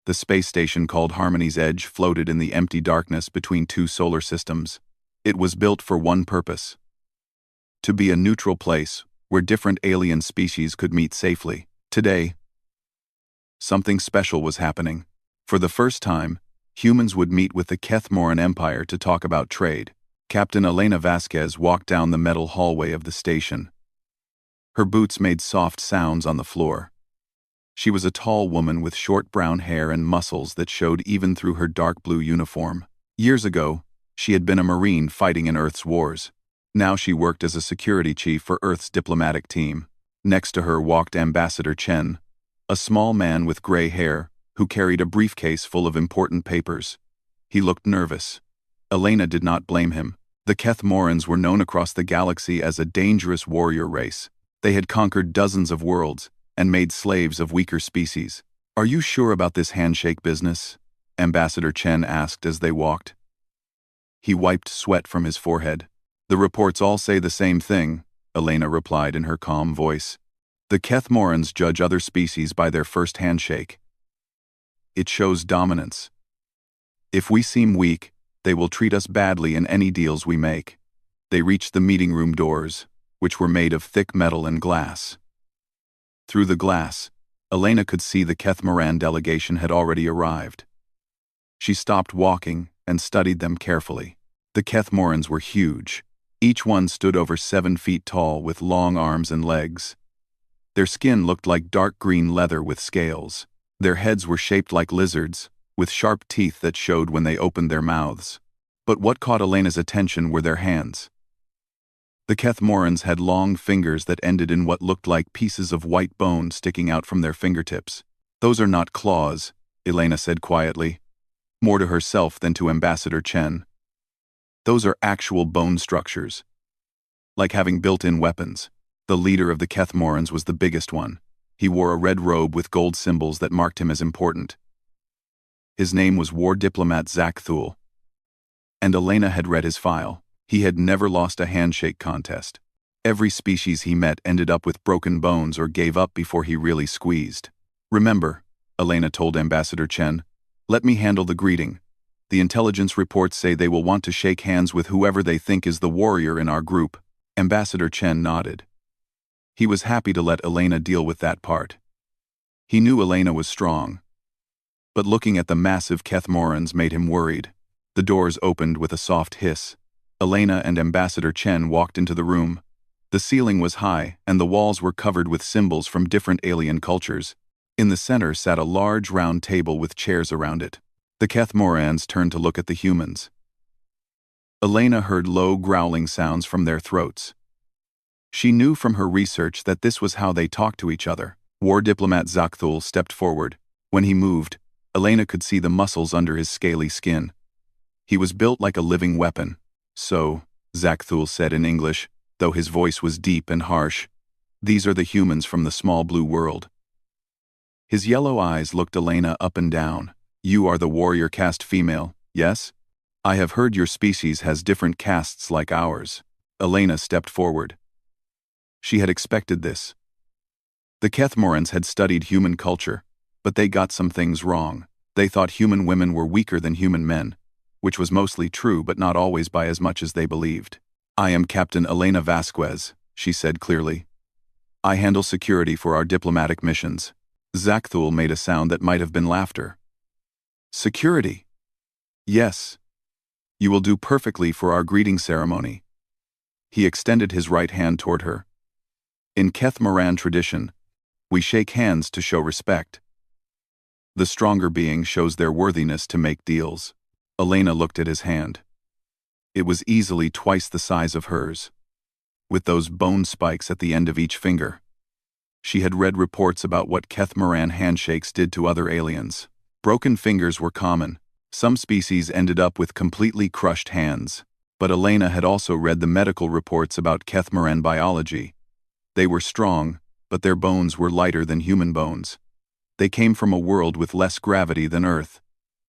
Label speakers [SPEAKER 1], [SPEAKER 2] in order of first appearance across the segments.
[SPEAKER 1] The space station called Harmony's Edge floated in the empty darkness between two solar systems. It was built for one purpose: to be a neutral place where different alien species could meet safely. Today, something special was happening. For the first time, humans would meet with the Kethmoran Empire to talk about trade. Captain Elena Vasquez walked down the metal hallway of the station. Her boots made soft sounds on the floor. She was a tall woman with short brown hair and muscles that showed even through her dark blue uniform. Years ago, she had been a Marine fighting in Earth's wars. Now she worked as a security chief for Earth's diplomatic team. Next to her walked Ambassador Chen, a small man with gray hair who carried a briefcase full of important papers. He looked nervous. Elena did not blame him. The Kethmorans were known across the galaxy as a dangerous warrior race. They had conquered dozens of worlds and made slaves of weaker species. "Are you sure about this handshake business?" Ambassador Chen asked as they walked. He wiped sweat from his forehead. "The reports all say the same thing," Elena replied in her calm voice. "The Kethmorans judge other species by their first handshake. It shows dominance. If we seem weak, they will treat us badly in any deals we make." They reached the meeting room doors, which were made of thick metal and glass. Through the glass, Elena could see the Kethmoran delegation had already arrived. She stopped walking and studied them carefully. The Kethmorans were huge. Each one stood over 7 feet tall with long arms and legs. Their skin looked like dark green leather with scales. Their heads were shaped like lizards, with sharp teeth that showed when they opened their mouths. But what caught Elena's attention were their hands. The Kethmorans had long fingers that ended in what looked like pieces of white bone sticking out from their fingertips. "Those are not claws," Elena said quietly, more to herself than to Ambassador Chen. "Those are actual bone structures, like having built-in weapons." The leader of the Kethmorans was the biggest one. He wore a red robe with gold symbols that marked him as important. His name was War Diplomat Zach Thule. And Elena had read his file. He had never lost a handshake contest. Every species he met ended up with broken bones or gave up before he really squeezed. "Remember," Elena told Ambassador Chen, "let me handle the greeting. The intelligence reports say they will want to shake hands with whoever they think is the warrior in our group." Ambassador Chen nodded. He was happy to let Elena deal with that part. He knew Elena was strong. But looking at the massive Kethmorans made him worried. The doors opened with a soft hiss. Elena and Ambassador Chen walked into the room. The ceiling was high, and the walls were covered with symbols from different alien cultures. In the center sat a large round table with chairs around it. The Kethmorans turned to look at the humans. Elena heard low growling sounds from their throats. She knew from her research that this was how they talked to each other. War Diplomat Zakthul stepped forward. When he moved, Elena could see the muscles under his scaly skin. He was built like a living weapon. "So," Zakthul said in English, though his voice was deep and harsh, "these are the humans from the small blue world." His yellow eyes looked Elena up and down. "You are the warrior caste female, yes? I have heard your species has different castes like ours." Elena stepped forward. She had expected this. The Kethmorans had studied human culture, but they got some things wrong. They thought human women were weaker than human men, which was mostly true but not always by as much as they believed. "I am Captain Elena Vasquez," she said clearly. "I handle security for our diplomatic missions." Zakthul made a sound that might have been laughter. "Security? Yes. You will do perfectly for our greeting ceremony." He extended his right hand toward her. "In Kethmoran tradition, we shake hands to show respect. The stronger being shows their worthiness to make deals." Elena looked at his hand. It was easily twice the size of hers, with those bone spikes at the end of each finger. She had read reports about what Kethmoran handshakes did to other aliens. Broken fingers were common. Some species ended up with completely crushed hands. But Elena had also read the medical reports about Kethmoran biology. They were strong, but their bones were lighter than human bones. They came from a world with less gravity than Earth.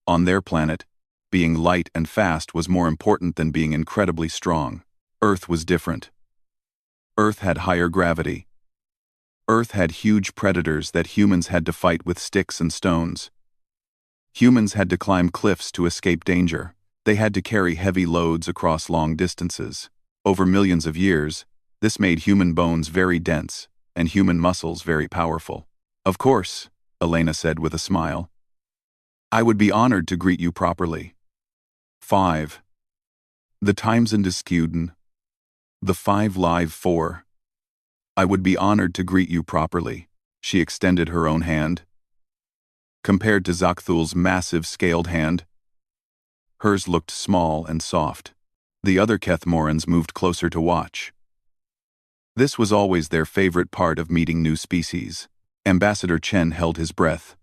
[SPEAKER 1] On their planet, being light and fast was more important than being incredibly strong. Earth was different. Earth had higher gravity. Earth had huge predators that humans had to fight with sticks and stones. Humans had to climb cliffs to escape danger. They had to carry heavy loads across long distances. Over millions of years, this made human bones very dense and human muscles very powerful. Of course, Elena said with a smile. I would be honored to greet you properly. 5. The times in Diskuden. The 5 live 4. I would be honored to greet you properly. She extended her own hand. Compared to Zakthul's massive scaled hand, hers looked small and soft. The other Kethmorans moved closer to watch. This was always their favorite part of meeting new species. Ambassador Chen held his breath.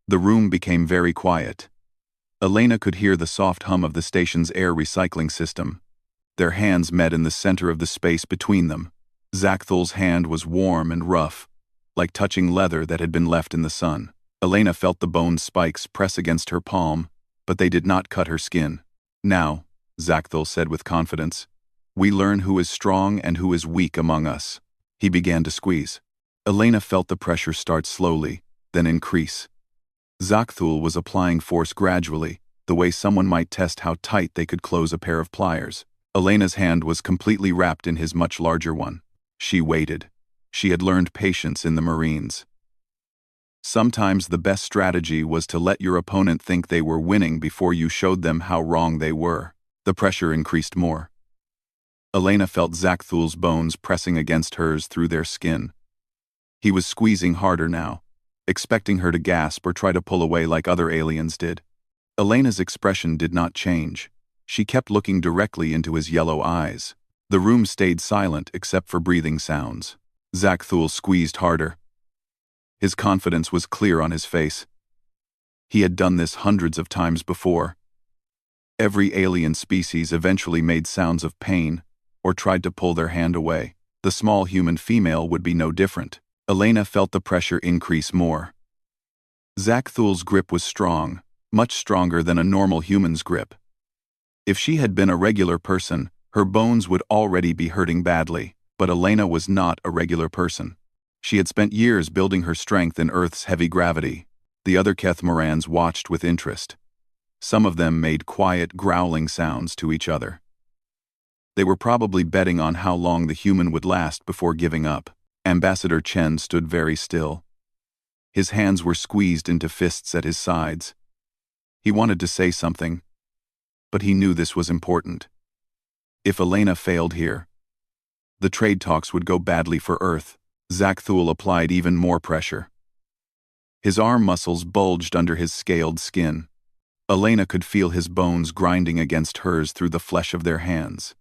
[SPEAKER 1] The room became very quiet. Elena could hear the soft hum of the station's air recycling system. Their hands met in the center of the space between them. Zakthul's hand was warm and rough, like touching leather that had been left in the sun. Elena felt the bone spikes press against her palm, but they did not cut her skin. Now, Zakthul said with confidence, we learn who is strong and who is weak among us. He began to squeeze. Elena felt the pressure start slowly, then increase. Zakthul was applying force gradually, the way someone might test how tight they could close a pair of pliers. Elena's hand was completely wrapped in his much larger one. She waited. She had learned patience in the Marines. Sometimes the best strategy was to let your opponent think they were winning before you showed them how wrong they were. The pressure increased more. Elena felt Zakthul's bones pressing against hers through their skin. He was squeezing harder now, expecting her to gasp or try to pull away like other aliens did. Elena's expression did not change. She kept looking directly into his yellow eyes. The room stayed silent except for breathing sounds. Zakthul squeezed harder. His confidence was clear on his face. He had done this hundreds of times before. Every alien species eventually made sounds of pain or tried to pull their hand away. The small human female would be no different. Elena felt the pressure increase more. Zakthul's grip was strong, much stronger than a normal human's grip. If she had been a regular person, her bones would already be hurting badly, but Elena was not a regular person. She had spent years building her strength in Earth's heavy gravity. The other Kethmorans watched with interest. Some of them made quiet, growling sounds to each other. They were probably betting on how long the human would last before giving up. Ambassador Chen stood very still. His hands were squeezed into fists at his sides. He wanted to say something, but he knew this was important. If Elena failed here, the trade talks would go badly for Earth. Zakthul applied even more pressure. His arm muscles bulged under his scaled skin. Elena could feel his bones grinding against hers through the flesh of their hands.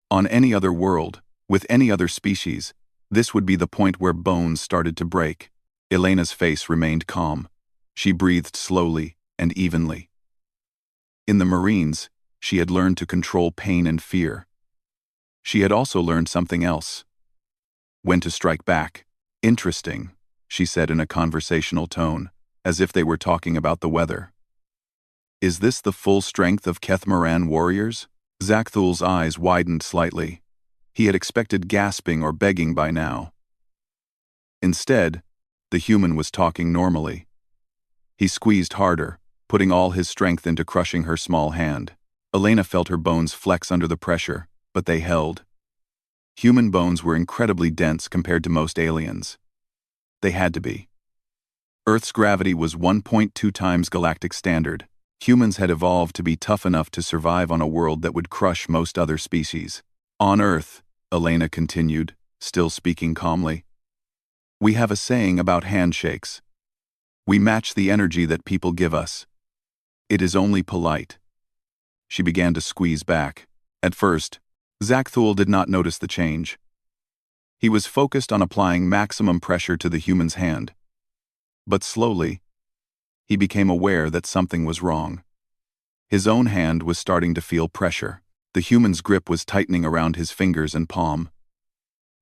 [SPEAKER 1] On any other world, with any other species, this would be the point where bones started to break. Elena's face remained calm. She breathed slowly and evenly. In the Marines, she had learned to control pain and fear. She had also learned something else. When to strike back. Interesting, she said in a conversational tone, as if they were talking about the weather. Is this the full strength of Kethmoran warriors? Zakthul's eyes widened slightly. He had expected gasping or begging by now. Instead, the human was talking normally. He squeezed harder, putting all his strength into crushing her small hand. Elena felt her bones flex under the pressure, but they held. Human bones were incredibly dense compared to most aliens. They had to be. Earth's gravity was 1.2 times galactic standard. Humans had evolved to be tough enough to survive on a world that would crush most other species. On Earth, Elena continued, still speaking calmly, we have a saying about handshakes. We match the energy that people give us. It is only polite. She began to squeeze back. At first, Zakthul did not notice the change. He was focused on applying maximum pressure to the human's hand. But slowly, he became aware that something was wrong. His own hand was starting to feel pressure. The human's grip was tightening around his fingers and palm.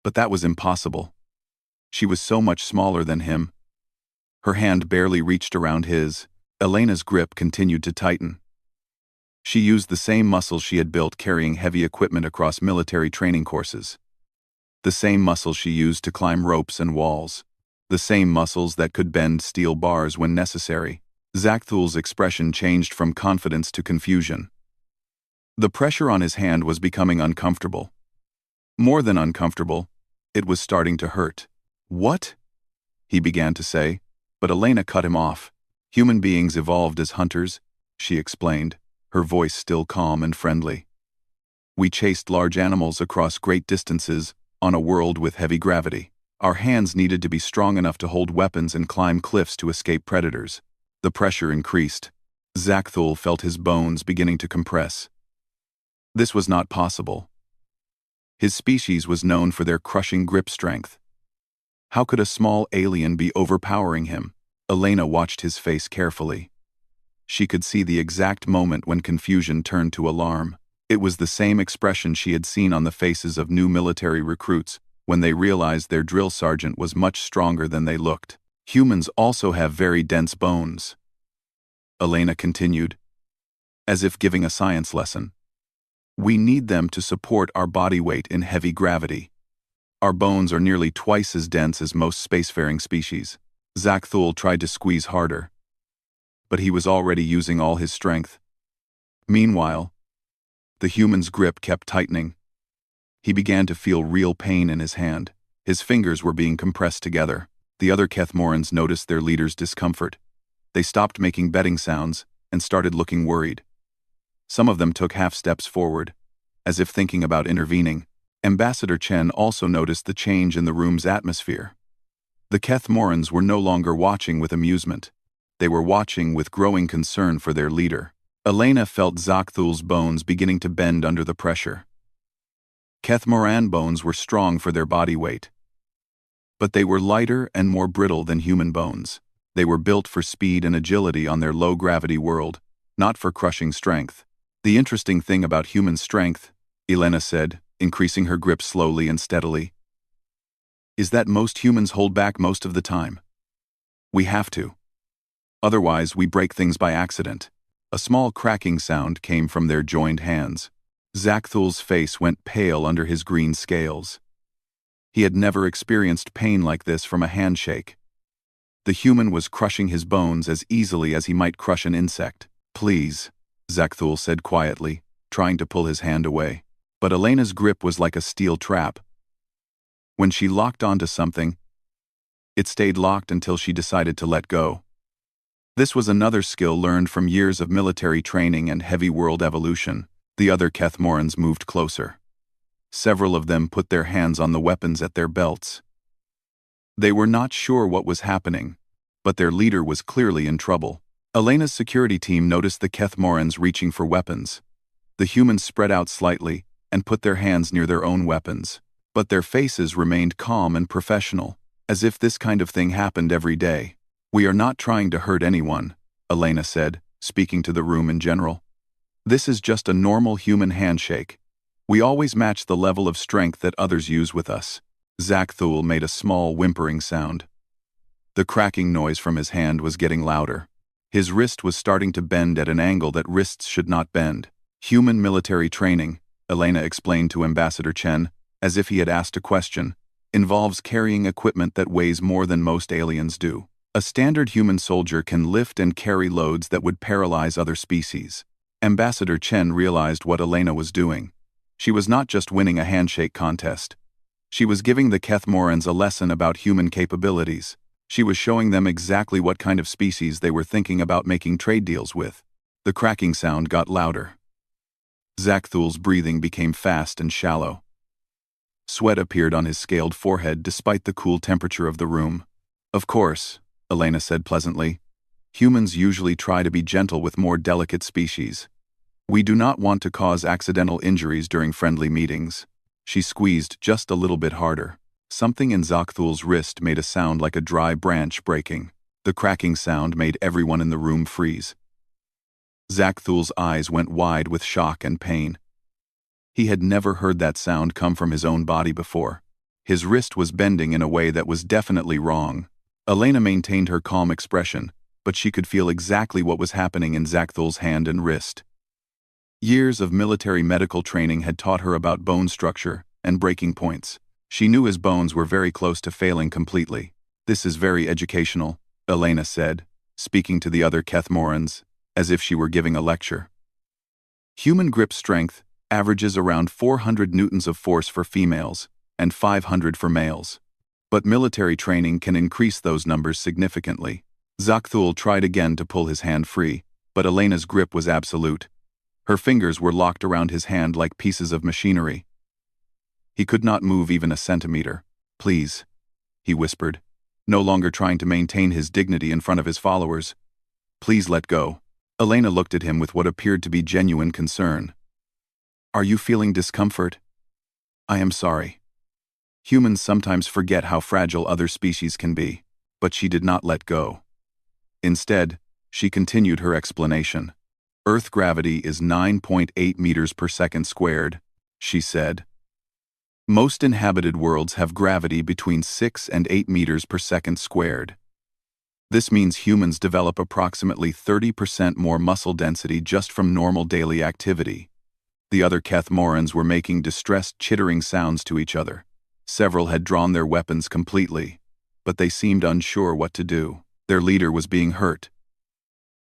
[SPEAKER 1] But that was impossible. She was so much smaller than him. Her hand barely reached around his. Elena's grip continued to tighten. She used the same muscles she had built carrying heavy equipment across military training courses. The same muscles she used to climb ropes and walls. The same muscles that could bend steel bars when necessary. Zakthul's expression changed from confidence to confusion. The pressure on his hand was becoming uncomfortable. More than uncomfortable, it was starting to hurt. "What?" he began to say, but Elena cut him off. "Human beings evolved as hunters," she explained, her voice still calm and friendly. "We chased large animals across great distances on a world with heavy gravity. Our hands needed to be strong enough to hold weapons and climb cliffs to escape predators." The pressure increased. Zakthul felt his bones beginning to compress. This was not possible. His species was known for their crushing grip strength. How could a small alien be overpowering him? Elena watched his face carefully. She could see the exact moment when confusion turned to alarm. It was the same expression she had seen on the faces of new military recruits when they realized their drill sergeant was much stronger than they looked. "Humans also have very dense bones," Elena continued, as if giving a science lesson. "We need them to support our body weight in heavy gravity. Our bones are nearly twice as dense as most spacefaring species." Zakthul tried to squeeze harder, but he was already using all his strength. Meanwhile, the human's grip kept tightening. He began to feel real pain in his hand. His fingers were being compressed together. The other Kethmorans noticed their leader's discomfort. They stopped making betting sounds and started looking worried. Some of them took half steps forward, as if thinking about intervening. Ambassador Chen also noticed the change in the room's atmosphere. The Kethmorans were no longer watching with amusement. They were watching with growing concern for their leader. Elena felt Zakthul's bones beginning to bend under the pressure. Kethmoran bones were strong for their body weight, but they were lighter and more brittle than human bones. They were built for speed and agility on their low-gravity world, not for crushing strength. "The interesting thing about human strength," Elena said, increasing her grip slowly and steadily, "is that most humans hold back most of the time. We have to. Otherwise, we break things by accident." A small cracking sound came from their joined hands. Zakthul's face went pale under his green scales. He had never experienced pain like this from a handshake. The human was crushing his bones as easily as he might crush an insect. "Please," Zakthul said quietly, trying to pull his hand away. But Elena's grip was like a steel trap. When she locked onto something, it stayed locked until she decided to let go. This was another skill learned from years of military training and heavy world evolution. The other Kethmorans moved closer. Several of them put their hands on the weapons at their belts. They were not sure what was happening, but their leader was clearly in trouble. Elena's security team noticed the Kethmorans reaching for weapons. The humans spread out slightly and put their hands near their own weapons, but their faces remained calm and professional, as if this kind of thing happened every day. "We are not trying to hurt anyone," Elena said, speaking to the room in general. "This is just a normal human handshake. We always match the level of strength that others use with us." Zakthul made a small whimpering sound. The cracking noise from his hand was getting louder. His wrist was starting to bend at an angle that wrists should not bend. "Human military training," Elena explained to Ambassador Chen, as if he had asked a question, "involves carrying equipment that weighs more than most aliens do. A standard human soldier can lift and carry loads that would paralyze other species." Ambassador Chen realized what Elena was doing. She was not just winning a handshake contest. She was giving the Kethmorans a lesson about human capabilities. She was showing them exactly what kind of species they were thinking about making trade deals with. The cracking sound got louder. Zakthul's breathing became fast and shallow. Sweat appeared on his scaled forehead despite the cool temperature of the room. "Of course," Elena said pleasantly, "humans usually try to be gentle with more delicate species. We do not want to cause accidental injuries during friendly meetings." She squeezed just a little bit harder. Something in Zakthul's wrist made a sound like a dry branch breaking. The cracking sound made everyone in the room freeze. Zakthul's eyes went wide with shock and pain. He had never heard that sound come from his own body before. His wrist was bending in a way that was definitely wrong. Elena maintained her calm expression, but she could feel exactly what was happening in Zakthul's hand and wrist. Years of military medical training had taught her about bone structure and breaking points. She knew his bones were very close to failing completely. "This is very educational," Elena said, speaking to the other Kethmorans, as if she were giving a lecture. Human grip strength averages around 400 newtons of force for females and 500 for males. But military training can increase those numbers significantly. Zakthul tried again to pull his hand free, but Elena's grip was absolute. Her fingers were locked around his hand like pieces of machinery. He could not move even a centimeter. "Please," he whispered, no longer trying to maintain his dignity in front of his followers. "Please let go." Elena looked at him with what appeared to be genuine concern. "Are you feeling discomfort?" "I am sorry." Humans sometimes forget how fragile other species can be, but she did not let go. Instead, she continued her explanation. "Earth gravity is 9.8 meters per second squared," she said. "Most inhabited worlds have gravity between 6 and 8 meters per second squared. This means humans develop approximately 30% more muscle density just from normal daily activity." The other Kethmorans were making distressed chittering sounds to each other. Several had drawn their weapons completely, but they seemed unsure what to do. Their leader was being hurt.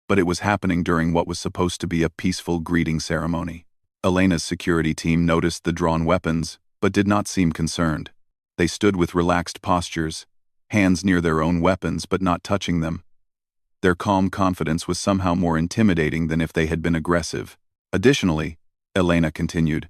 [SPEAKER 1] But it was happening during what was supposed to be a peaceful greeting ceremony. Elena's security team noticed the drawn weapons, but did not seem concerned. They stood with relaxed postures, hands near their own weapons but not touching them. Their calm confidence was somehow more intimidating than if they had been aggressive. Additionally, Elena continued,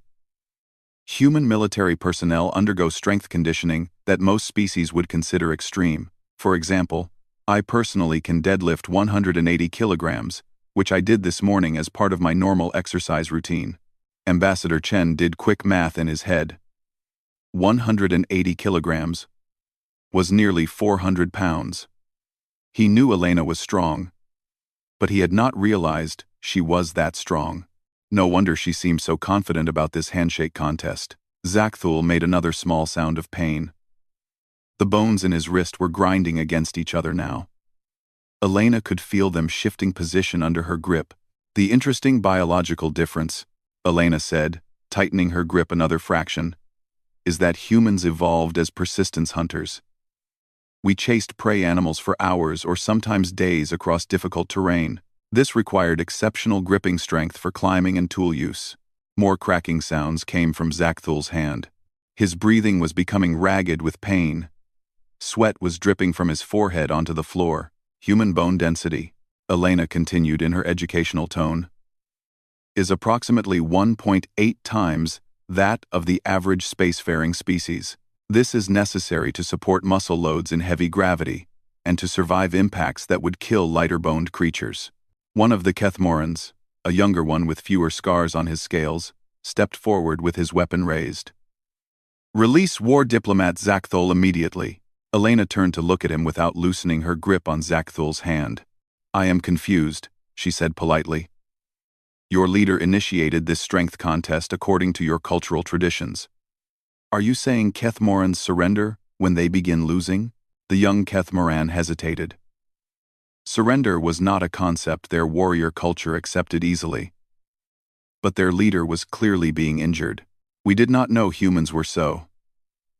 [SPEAKER 1] "Human military personnel undergo strength conditioning that most species would consider extreme. For example, I personally can deadlift 180 kilograms, which I did this morning as part of my normal exercise routine." Ambassador Chen did quick math in his head. 180 kilograms was nearly 400 pounds. He knew Elena was strong, but he had not realized she was that strong. No wonder she seemed so confident about this handshake contest. Zakthul made another small sound of pain. The bones in his wrist were grinding against each other now. Elena could feel them shifting position under her grip. "The interesting biological difference," Elena said, tightening her grip another fraction, "is that humans evolved as persistence hunters. We chased prey animals for hours or sometimes days across difficult terrain. This required exceptional gripping strength for climbing and tool use." More cracking sounds came from Zakthul's hand. His breathing was becoming ragged with pain. Sweat was dripping from his forehead onto the floor. "Human bone density," Elena continued in her educational tone, "is approximately 1.8 times that of the average spacefaring species. This is necessary to support muscle loads in heavy gravity and to survive impacts that would kill lighter-boned creatures." One of the Kethmorans, a younger one with fewer scars on his scales, stepped forward with his weapon raised. "Release war diplomat Zakthul immediately." Elena turned to look at him without loosening her grip on Zakthul's hand. "I am confused," she said politely. "Your leader initiated this strength contest according to your cultural traditions. Are you saying Kethmorans surrender when they begin losing?" The young Kethmoran hesitated. Surrender was not a concept their warrior culture accepted easily. But their leader was clearly being injured. "We did not know humans were so."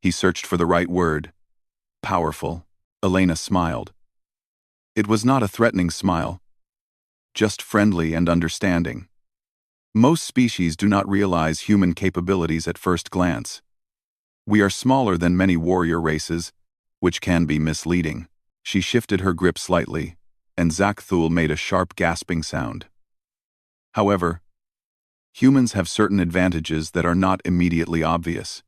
[SPEAKER 1] He searched for the right word. "Powerful." Elena smiled. It was not a threatening smile, just friendly and understanding. Most species do not realize human capabilities at first glance. We are smaller than many warrior races, which can be misleading. She shifted her grip slightly, and Zakthul made a sharp gasping sound. However, humans have certain advantages that are not immediately obvious.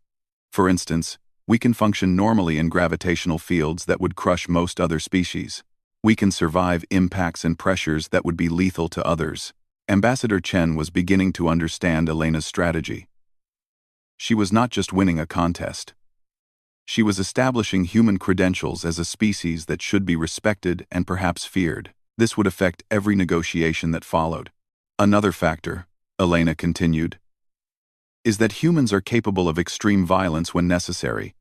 [SPEAKER 1] For instance, we can function normally in gravitational fields that would crush most other species. We can survive impacts and pressures that would be lethal to others. Ambassador Chen was beginning to understand Elena's strategy. She was not just winning a contest. She was establishing human credentials as a species that should be respected and perhaps feared. This would affect every negotiation that followed. "Another factor," Elena continued, "is that humans are capable of extreme violence when necessary.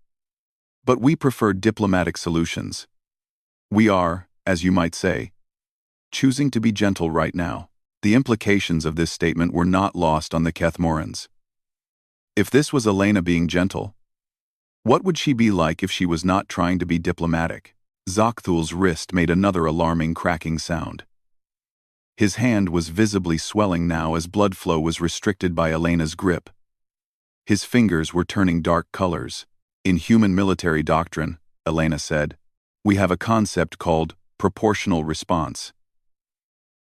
[SPEAKER 1] But we prefer diplomatic solutions. We are, as you might say, choosing to be gentle right now." The implications of this statement were not lost on the Kethmorans. If this was Elena being gentle, what would she be like if she was not trying to be diplomatic? Zokthul's wrist made another alarming cracking sound. His hand was visibly swelling now as blood flow was restricted by Elena's grip. His fingers were turning dark colors. In human military doctrine, Elena said, we have a concept called proportional response.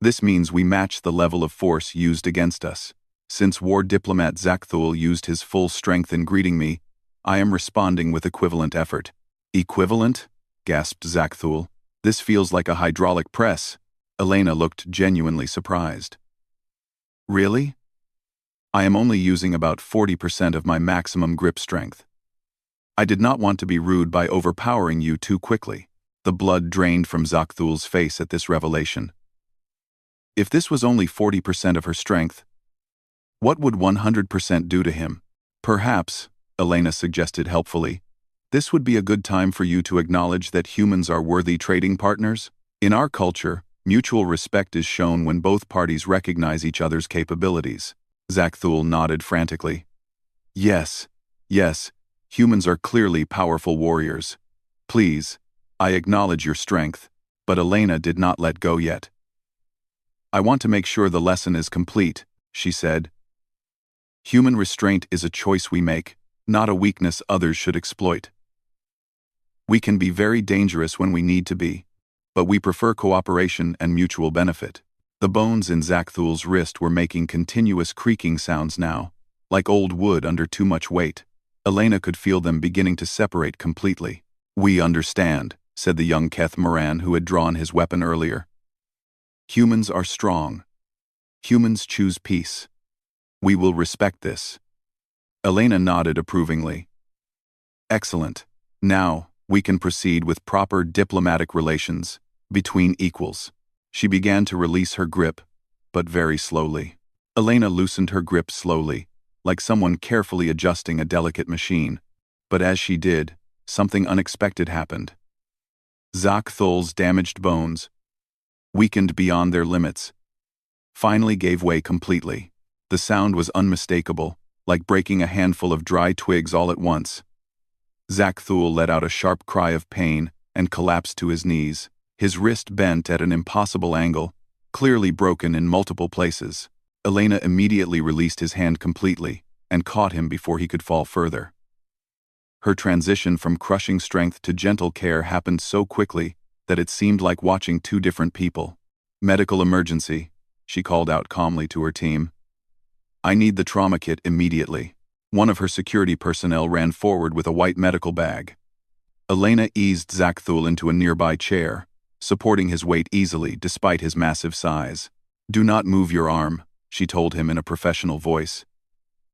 [SPEAKER 1] This means we match the level of force used against us. Since war diplomat Zokthul used his full strength in greeting me, I am responding with equivalent effort. Equivalent? Gasped Zokthul. This feels like a hydraulic press. Elena looked genuinely surprised. Really? I am only using about 40% of my maximum grip strength. I did not want to be rude by overpowering you too quickly. The blood drained from Zokthul's face at this revelation. If this was only 40% of her strength, what would 100% do to him? Perhaps, Elena suggested helpfully, this would be a good time for you to acknowledge that humans are worthy trading partners. In our culture, mutual respect is shown when both parties recognize each other's capabilities. Zokthul nodded frantically. Yes, humans are clearly powerful warriors. Please, I acknowledge your strength, but Elena did not let go yet. I want to make sure the lesson is complete, she said. Human restraint is a choice we make, not a weakness others should exploit. We can be very dangerous when we need to be, but we prefer cooperation and mutual benefit. The bones in Zokthul's wrist were making continuous creaking sounds now, like old wood under too much weight. Elena could feel them beginning to separate completely. We understand, said the young Keth Moran who had drawn his weapon earlier. Humans are strong. Humans choose peace. We will respect this. Elena nodded approvingly. Excellent. Now, we can proceed with proper diplomatic relations between equals. She began to release her grip, but very slowly. Elena loosened her grip slowly, like someone carefully adjusting a delicate machine. But as she did, something unexpected happened. Zokthul's damaged bones, weakened beyond their limits, finally gave way completely. The sound was unmistakable, like breaking a handful of dry twigs all at once. Zokthul let out a sharp cry of pain and collapsed to his knees, his wrist bent at an impossible angle, clearly broken in multiple places. Elena immediately released his hand completely and caught him before he could fall further. Her transition from crushing strength to gentle care happened so quickly that it seemed like watching two different people. Medical emergency, she called out calmly to her team. I need the trauma kit immediately. One of her security personnel ran forward with a white medical bag. Elena eased Zokthul into a nearby chair, supporting his weight easily despite his massive size. Do not move your arm, she told him in a professional voice.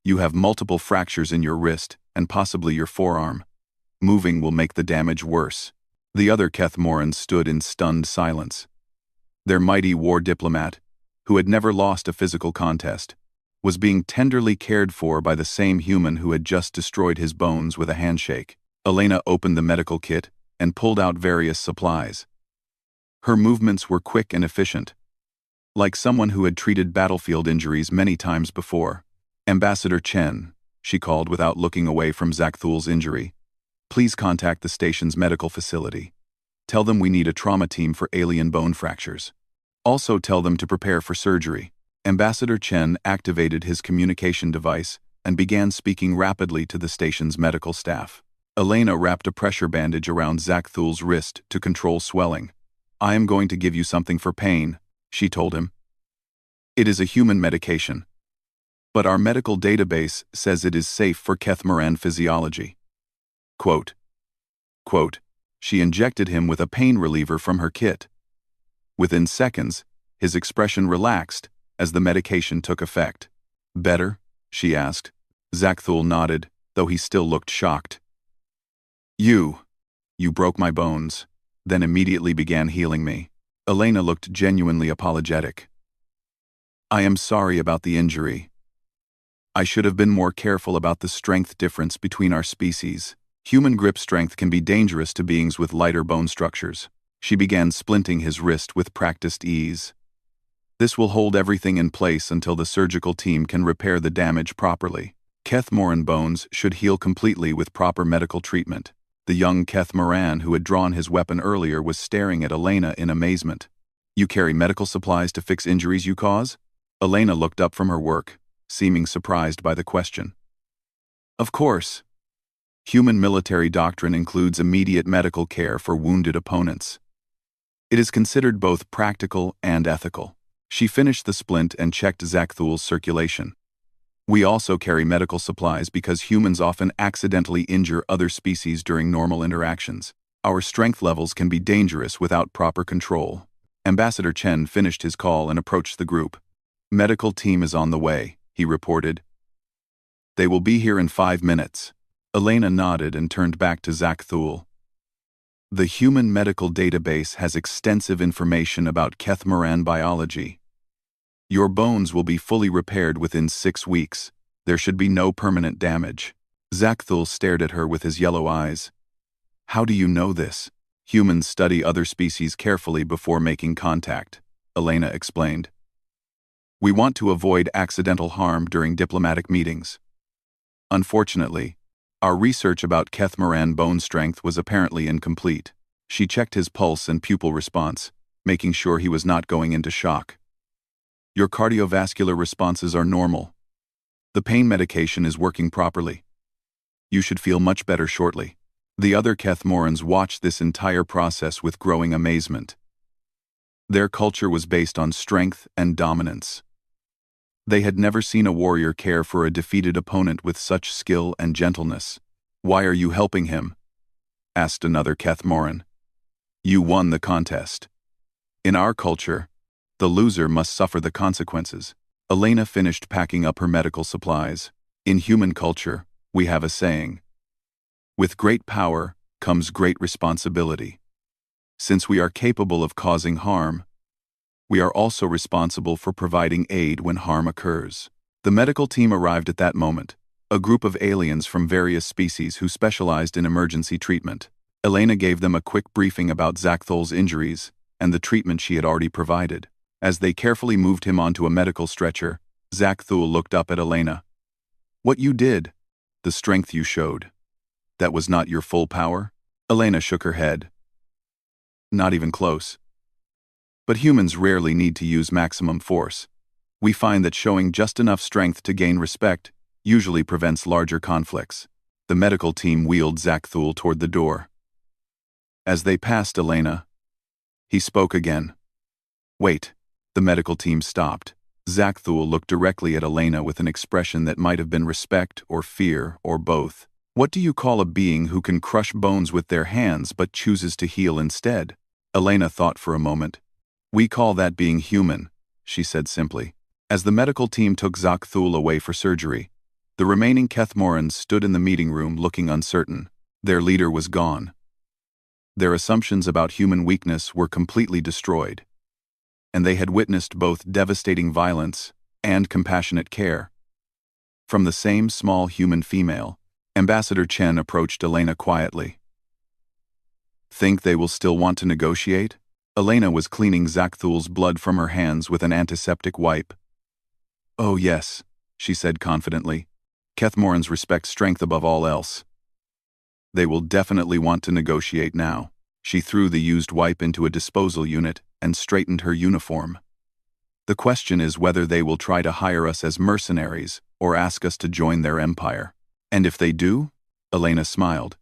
[SPEAKER 1] You have multiple fractures in your wrist and possibly your forearm. Moving will make the damage worse. The other Keth Morans stood in stunned silence. Their mighty war diplomat, who had never lost a physical contest, was being tenderly cared for by the same human who had just destroyed his bones with a handshake. Elena opened the medical kit and pulled out various supplies. Her movements were quick and efficient, like someone who had treated battlefield injuries many times before. Ambassador Chen, she called without looking away from Zokthul's injury. Please contact the station's medical facility. Tell them we need a trauma team for alien bone fractures. Also tell them to prepare for surgery. Ambassador Chen activated his communication device and began speaking rapidly to the station's medical staff. Elena wrapped a pressure bandage around Zokthul's wrist to control swelling. I am going to give you something for pain, she told him. It is a human medication, but our medical database says it is safe for Keth Moran physiology. Quote, she injected him with a pain reliever from her kit. Within seconds, his expression relaxed as the medication took effect. Better? She asked. Zokthul nodded, though he still looked shocked. You broke my bones, then immediately began healing me. Elena looked genuinely apologetic. I am sorry about the injury. I should have been more careful about the strength difference between our species. Human grip strength can be dangerous to beings with lighter bone structures. She began splinting his wrist with practiced ease. This will hold everything in place until the surgical team can repair the damage properly. Keth Moran bones should heal completely with proper medical treatment. The young Keth Moran, who had drawn his weapon earlier, was staring at Elena in amazement. You carry medical supplies to fix injuries you cause? Elena looked up from her work, seeming surprised by the question. Of course. Human military doctrine includes immediate medical care for wounded opponents. It is considered both practical and ethical. She finished the splint and checked Zakthul's circulation. We also carry medical supplies because humans often accidentally injure other species during normal interactions. Our strength levels can be dangerous without proper control. Ambassador Chen finished his call and approached the group. Medical team is on the way, he reported. They will be here in 5 minutes. Elena nodded and turned back to Zakthul. The human medical database has extensive information about Keth Moran biology. Your bones will be fully repaired within 6 weeks. There should be no permanent damage. Zakthul stared at her with his yellow eyes. How do you know this? Humans study other species carefully before making contact, Elena explained. We want to avoid accidental harm during diplomatic meetings. Unfortunately, our research about Keth Moran bone strength was apparently incomplete. She checked his pulse and pupil response, making sure he was not going into shock. Your cardiovascular responses are normal. The pain medication is working properly. You should feel much better shortly. The other Keth Morans watched this entire process with growing amazement. Their culture was based on strength and dominance. They had never seen a warrior care for a defeated opponent with such skill and gentleness. Why are you helping him? Asked another Keth Moran. You won the contest. In our culture, the loser must suffer the consequences. Elena finished packing up her medical supplies. In human culture, we have a saying. With great power comes great responsibility. Since we are capable of causing harm, we are also responsible for providing aid when harm occurs. The medical team arrived at that moment, a group of aliens from various species who specialized in emergency treatment. Elena gave them a quick briefing about Zakthul's injuries and the treatment she had already provided. As they carefully moved him onto a medical stretcher, Zakthul looked up at Elena. What you did, the strength you showed, that was not your full power? Elena shook her head. Not even close. But humans rarely need to use maximum force. We find that showing just enough strength to gain respect usually prevents larger conflicts. The medical team wheeled Zakthul toward the door. As they passed Elena, he spoke again. Wait. The medical team stopped. Zakthul looked directly at Elena with an expression that might have been respect or fear or both. What do you call a being who can crush bones with their hands but chooses to heal instead? Elena thought for a moment. We call that being human, she said simply. As the medical team took Zakthul away for surgery, the remaining Keth Morans stood in the meeting room looking uncertain. Their leader was gone. Their assumptions about human weakness were completely destroyed, and they had witnessed both devastating violence and compassionate care. From the same small human female, Ambassador Chen approached Elena quietly. Think they will still want to negotiate? Elena was cleaning Zakthul's blood from her hands with an antiseptic wipe. Oh yes, she said confidently. Keth Morans respect strength above all else. They will definitely want to negotiate now. She threw the used wipe into a disposal unit and straightened her uniform. The question is whether they will try to hire us as mercenaries or ask us to join their empire. And if they do? Elena smiled.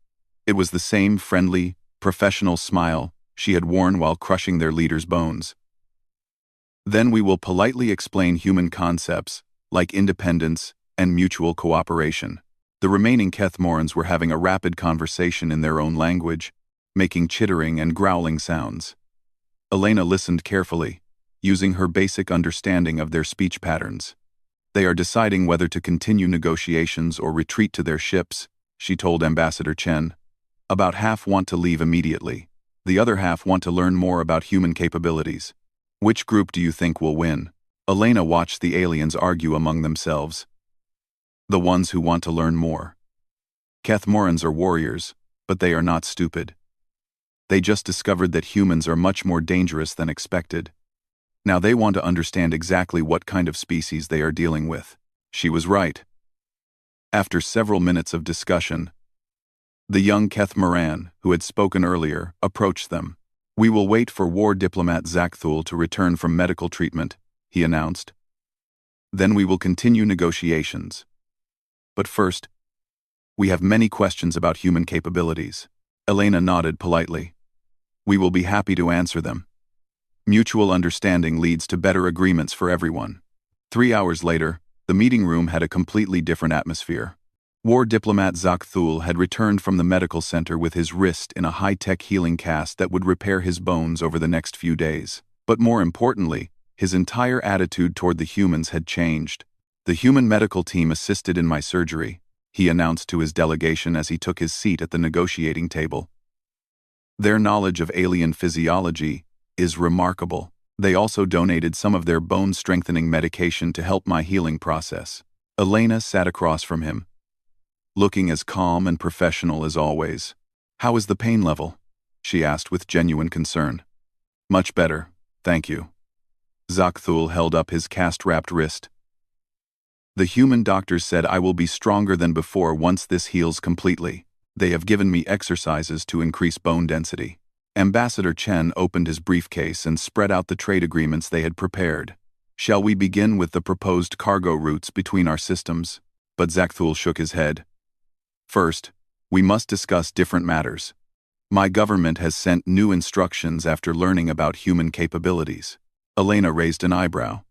[SPEAKER 1] It was the same friendly, professional smile she had worn while crushing their leader's bones. Then we will politely explain human concepts like independence and mutual cooperation. The remaining Keth Morans were having a rapid conversation in their own language, making chittering and growling sounds. Elena listened carefully, using her basic understanding of their speech patterns. They are deciding whether to continue negotiations or retreat to their ships, she told Ambassador Chen. About half want to leave immediately. The other half want to learn more about human capabilities. Which group do you think will win? Elena watched the aliens argue among themselves. The ones who want to learn more. Keth Morans are warriors, but they are not stupid. They just discovered that humans are much more dangerous than expected. Now they want to understand exactly what kind of species they are dealing with. She was right. After several minutes of discussion, The young Keth Moran, who had spoken earlier, approached them. "We will wait for war diplomat Zakthul to return from medical treatment," he announced. "Then we will continue negotiations. But first, we have many questions about human capabilities." Elena nodded politely. "We will be happy to answer them. Mutual understanding leads to better agreements for everyone." 3 hours later, the meeting room had a completely different atmosphere. War diplomat Zakthul had returned from the medical center with his wrist in a high-tech healing cast that would repair his bones over the next few days. But more importantly, his entire attitude toward the humans had changed. "The human medical team assisted in my surgery," he announced to his delegation as he took his seat at the negotiating table. "Their knowledge of alien physiology is remarkable. They also donated some of their bone-strengthening medication to help my healing process." Elena sat across from him, looking as calm and professional as always. "How is the pain level?" she asked with genuine concern. "Much better, thank you." Zakthul held up his cast-wrapped wrist. "The human doctors said I will be stronger than before once this heals completely. They have given me exercises to increase bone density." Ambassador Chen opened his briefcase and spread out the trade agreements they had prepared. "Shall we begin with the proposed cargo routes between our systems?" But Zakthul shook his head. "First, we must discuss different matters. My government has sent new instructions after learning about human capabilities." Elena raised an eyebrow.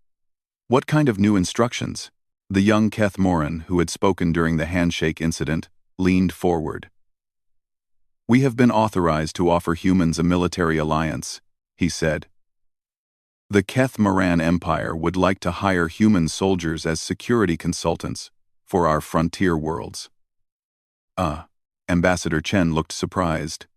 [SPEAKER 1] "What kind of new instructions?" The young Keth Moran, who had spoken during the Handshake incident, leaned forward. "We have been authorized to offer humans a military alliance," he said. "The Keth Moran Empire would like to hire human soldiers as security consultants for our frontier worlds." Ambassador Chen looked surprised.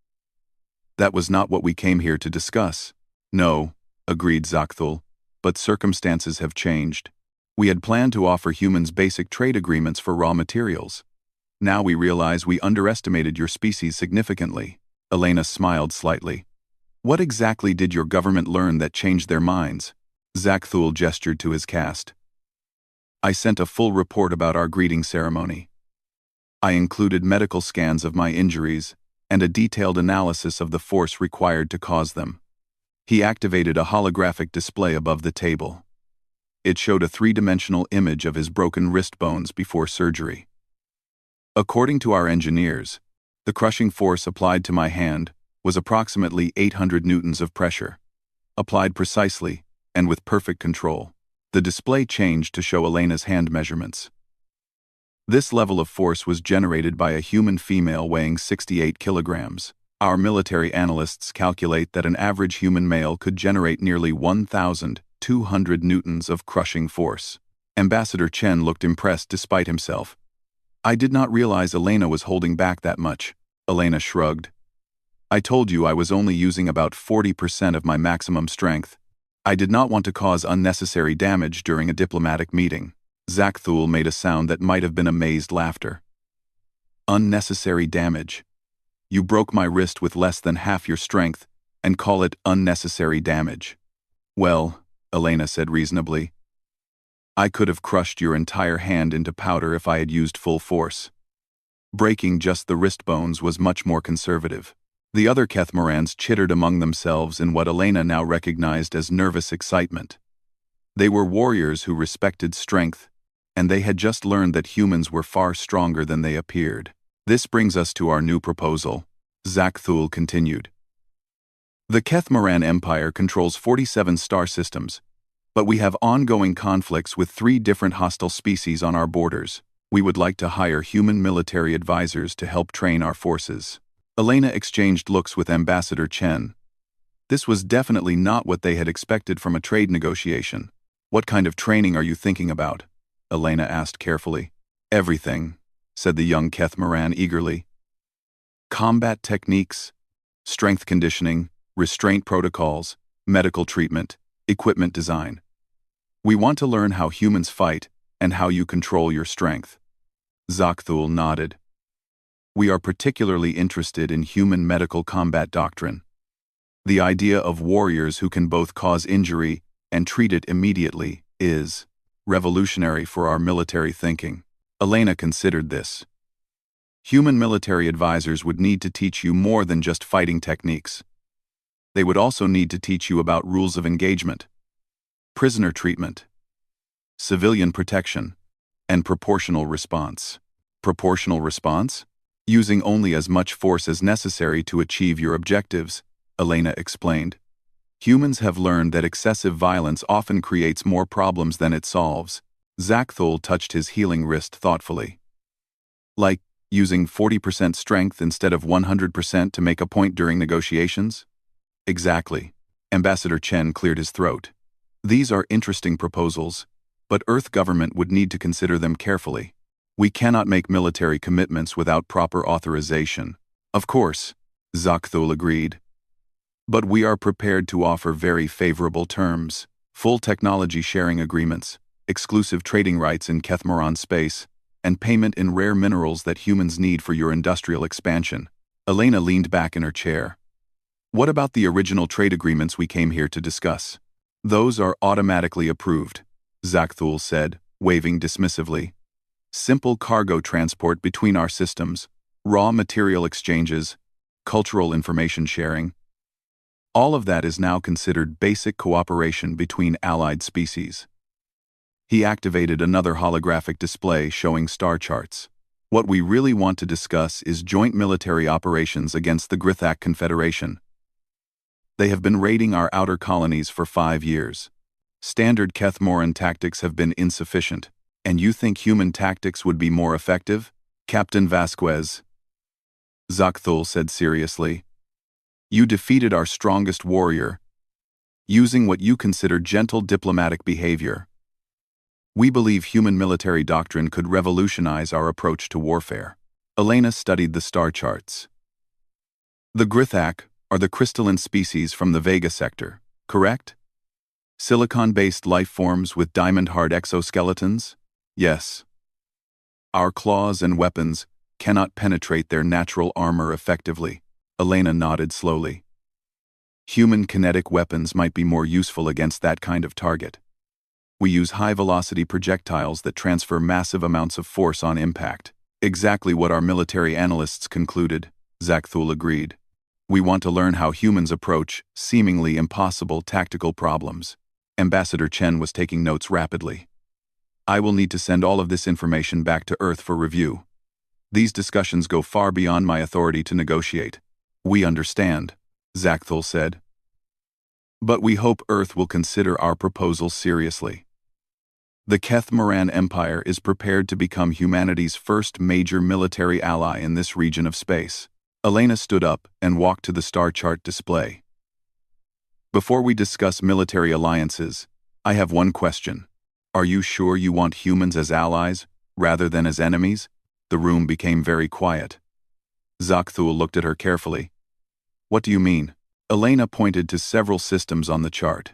[SPEAKER 1] "That was not what we came here to discuss." "No," agreed Zakthul, "but circumstances have changed. We had planned to offer humans basic trade agreements for raw materials. Now we realize we underestimated your species significantly." Elena smiled slightly. "What exactly did your government learn that changed their minds?" Zakthul gestured to his cast. "I sent a full report about our greeting ceremony. I included medical scans of my injuries and a detailed analysis of the force required to cause them." He activated a holographic display above the table. It showed a three-dimensional image of his broken wrist bones before surgery. "According to our engineers, the crushing force applied to my hand was approximately 800 newtons of pressure, applied precisely and with perfect control." The display changed to show Elena's hand measurements. "This level of force was generated by a human female weighing 68 kilograms. Our military analysts calculate that an average human male could generate nearly 1,200 newtons of crushing force." Ambassador Chen looked impressed despite himself. "I did not realize Elena was holding back that much." Elena shrugged. "I told you I was only using about 40% of my maximum strength. I did not want to cause unnecessary damage during a diplomatic meeting." Zakthul made a sound that might have been amazed laughter. "Unnecessary damage? You broke my wrist with less than half your strength and call it unnecessary damage." "Well," Elena said reasonably, "I could have crushed your entire hand into powder if I had used full force. Breaking just the wrist bones was much more conservative." The other Keth Morans chittered among themselves in what Elena now recognized as nervous excitement. They were warriors who respected strength, and they had just learned that humans were far stronger than they appeared. "This brings us to our new proposal," Zakthul continued. "The Keth Moran Empire controls 47 star systems, but we have ongoing conflicts with 3 different hostile species on our borders. We would like to hire human military advisors to help train our forces." Elena exchanged looks with Ambassador Chen. This was definitely not what they had expected from a trade negotiation. "What kind of training are you thinking about?" Elena asked carefully. "Everything," said the young Keth Moran eagerly. "Combat techniques, strength conditioning, restraint protocols, medical treatment, equipment design. We want to learn how humans fight and how you control your strength." Zakthul nodded. "We are particularly interested in human medical combat doctrine. The idea of warriors who can both cause injury and treat it immediately is revolutionary for our military thinking." Elena considered this. Human military advisors would need to teach you more than just fighting techniques. They would also need to teach you about rules of engagement, prisoner treatment, civilian protection, and proportional response. Proportional response? Using only as much force as necessary to achieve your objectives, Elena explained. Humans have learned that excessive violence often creates more problems than it solves. Zakthul touched his healing wrist thoughtfully. Like using 40% strength instead of 100% to make a point during negotiations? Exactly. Ambassador Chen cleared his throat. These are interesting proposals, but Earth government would need to consider them carefully. We cannot make military commitments without proper authorization. Of course, Zakthul agreed. But we are prepared to offer very favorable terms, full technology sharing agreements, exclusive trading rights in Kethmoran space, and payment in rare minerals that humans need for your industrial expansion. Elena leaned back in her chair. What about the original trade agreements we came here to discuss? Those are automatically approved, Zakthul said, waving dismissively. Simple cargo transport between our systems, raw material exchanges, cultural information sharing. All of that is now considered basic cooperation between allied species. He activated another holographic display showing star charts. What we really want to discuss is joint military operations against the Grithak Confederation. They have been raiding our outer colonies for 5 years. Standard Kethmoran tactics have been insufficient. And you think human tactics would be more effective? Captain Vasquez, Zakthul said seriously. You defeated our strongest warrior, using what you consider gentle diplomatic behavior. We believe human military doctrine could revolutionize our approach to warfare. Elena studied the star charts. The Grithak are the crystalline species from the Vega sector, correct? Silicon-based life forms with diamond-hard exoskeletons? Yes. Our claws and weapons cannot penetrate their natural armor effectively. Elena nodded slowly. Human kinetic weapons might be more useful against that kind of target. We use high-velocity projectiles that transfer massive amounts of force on impact. Exactly what our military analysts concluded, Zakthul agreed. We want to learn how humans approach seemingly impossible tactical problems. Ambassador Chen was taking notes rapidly. I will need to send all of this information back to Earth for review. These discussions go far beyond my authority to negotiate. We understand, Zakthul said. But we hope Earth will consider our proposal seriously. The Kethmoran Empire is prepared to become humanity's first major military ally in this region of space. Elena stood up and walked to the star chart display. Before we discuss military alliances, I have one question. Are you sure you want humans as allies, rather than as enemies? The room became very quiet. Zakthul looked at her carefully. What do you mean? Elena pointed to several systems on the chart.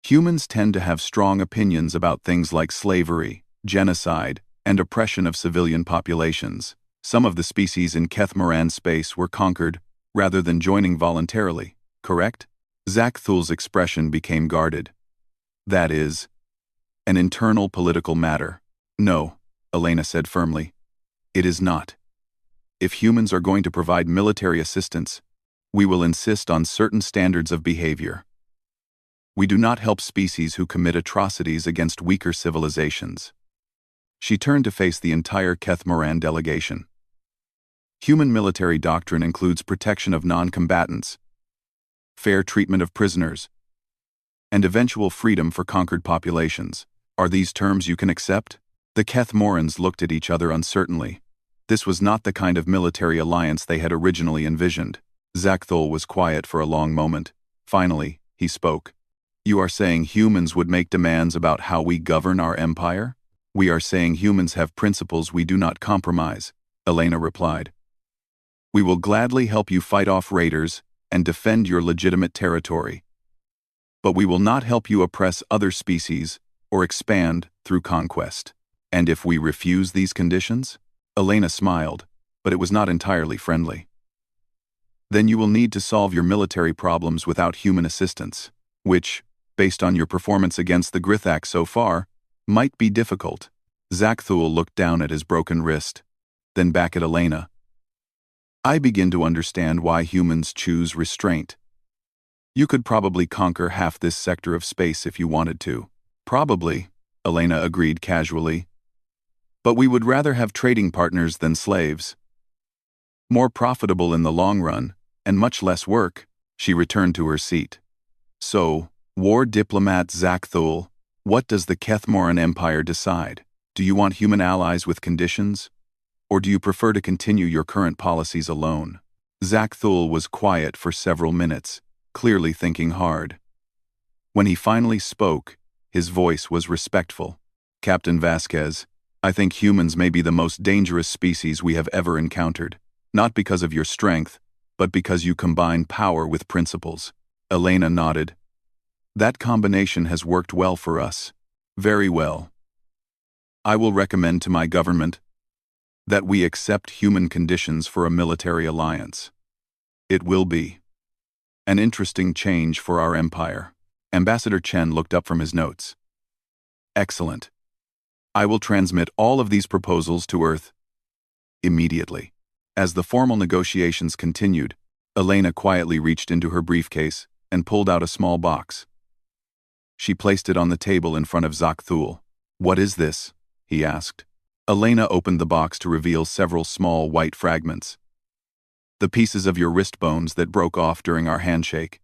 [SPEAKER 1] Humans tend to have strong opinions about things like slavery, genocide, and oppression of civilian populations. Some of the species in Kethmoran space were conquered, rather than joining voluntarily, correct? Zakthul's expression became guarded. That is an internal political matter. No, Elena said firmly. It is not. If humans are going to provide military assistance, we will insist on certain standards of behavior. We do not help species who commit atrocities against weaker civilizations. She turned to face the entire Kethmoran delegation. Human military doctrine includes protection of non-combatants, fair treatment of prisoners, and eventual freedom for conquered populations. Are these terms you can accept? The Kethmorans looked at each other uncertainly. This was not the kind of military alliance they had originally envisioned. Zakthul was quiet for a long moment. Finally, he spoke. You are saying humans would make demands about how we govern our empire? We are saying humans have principles we do not compromise, Elena replied. We will gladly help you fight off raiders and defend your legitimate territory. But we will not help you oppress other species or expand through conquest. And if we refuse these conditions? Elena smiled, but it was not entirely friendly. Then you will need to solve your military problems without human assistance, which, based on your performance against the Grithak so far, might be difficult. Zakthul looked down at his broken wrist. then back at Elena. I begin to understand why humans choose restraint. You could probably conquer half this sector of space if you wanted to. Probably, Elena agreed casually. But we would rather have trading partners than slaves. More profitable in the long run, and much less work. She returned to her seat. So, war diplomat Zach Thule, what does the Kethmoran Empire decide? Do you want human allies with conditions? Or do you prefer to continue your current policies alone? Zach Thule was quiet for several minutes, clearly thinking hard. When he finally spoke, his voice was respectful. Captain Vasquez, I think humans may be the most dangerous species we have ever encountered, not because of your strength, but because you combine power with principles. Elena nodded. That combination has worked well for us. Very well. I will recommend to my government that we accept human conditions for a military alliance. It will be an interesting change for our empire. Ambassador Chen looked up from his notes. Excellent. I will transmit all of these proposals to Earth immediately. As the formal negotiations continued, Elena quietly reached into her briefcase and pulled out a small box. She placed it on the table in front of Zach Thule. What is this? He asked. Elena opened the box to reveal several small white fragments. The pieces of your wrist bones that broke off during our handshake.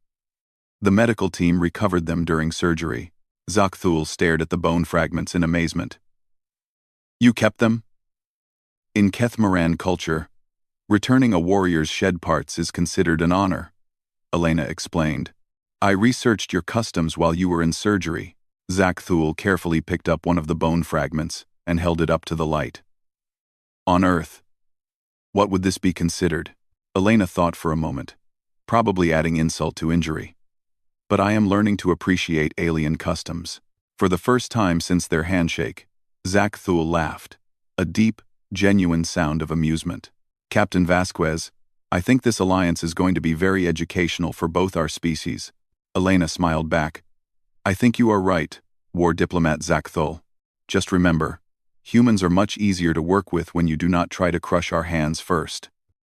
[SPEAKER 1] The medical team recovered them during surgery. Zach Thule stared at the bone fragments in amazement. You kept them? In Kethmoran culture, returning a warrior's shed parts is considered an honor, Elena explained. I researched your customs while you were in surgery. Zach Thule carefully picked up one of the bone fragments and held it up to the light. On Earth, what would this be considered? Elena thought for a moment, probably adding insult to injury. But I am learning to appreciate alien customs. For the first time since their handshake, Zach Thule laughed, a deep, genuine sound of amusement. Captain Vasquez, I think this alliance is going to be very educational for both our species. Elena smiled back. I think you are right, war diplomat Zach Thule. Just remember, humans are much easier to work with when you do not try to crush our hands first.